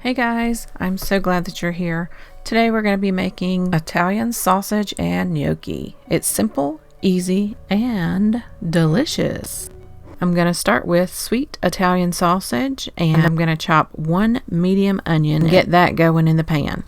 Hey guys, I'm so glad that you're here. Today we're going to be making Italian sausage and gnocchi. It's simple, easy, and delicious. I'm going to start with sweet Italian sausage, and I'm going to chop one medium onion and get that going in the pan.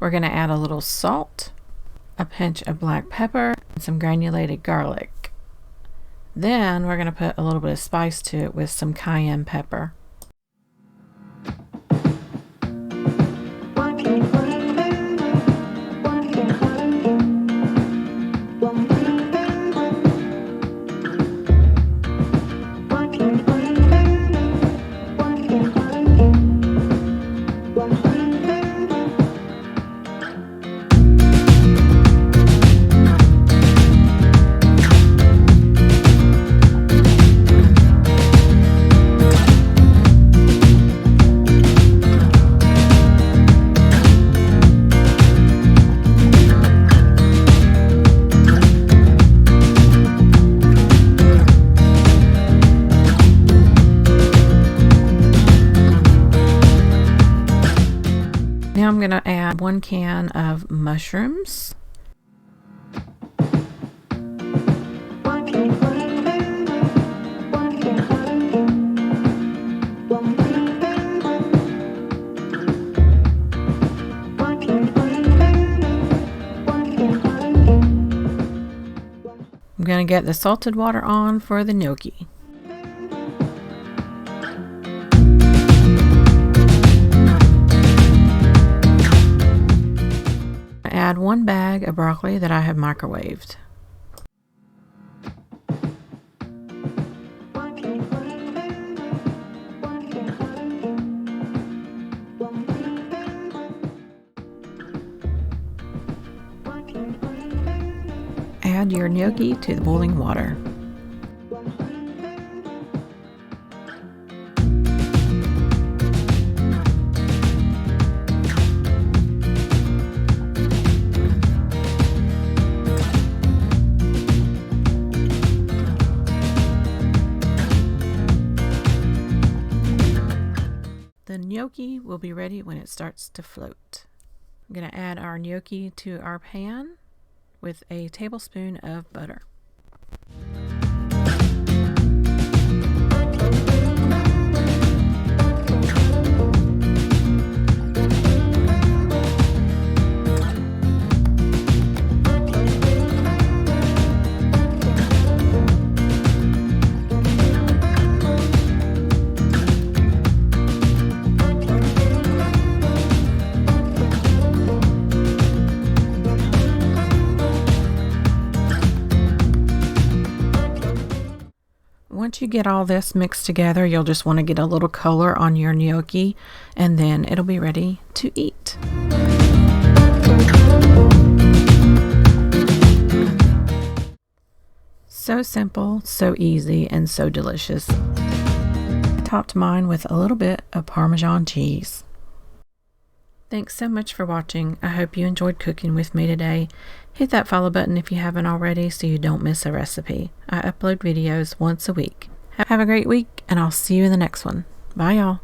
We're going to add a little salt, a pinch of black pepper, and some granulated garlic. Then we're going to put a little bit of spice to it with some cayenne pepper. Now I'm going to add 1 can of mushrooms. I'm going to get the salted water on for the gnocchi. Add 1 bag of broccoli that I have microwaved. Add your gnocchi to the boiling water. The gnocchi will be ready when it starts to float. I'm going to add our gnocchi to our pan with a tablespoon of butter. Once you get all this mixed together, you'll just want to get a little color on your gnocchi, and then it'll be ready to eat. So simple, so easy, and so delicious. I topped mine with a little bit of Parmesan cheese. Thanks so much for watching. I hope you enjoyed cooking with me today. Hit that follow button if you haven't already so you don't miss a recipe. I upload videos once a week. Have a great week, and I'll see you in the next one. Bye, y'all.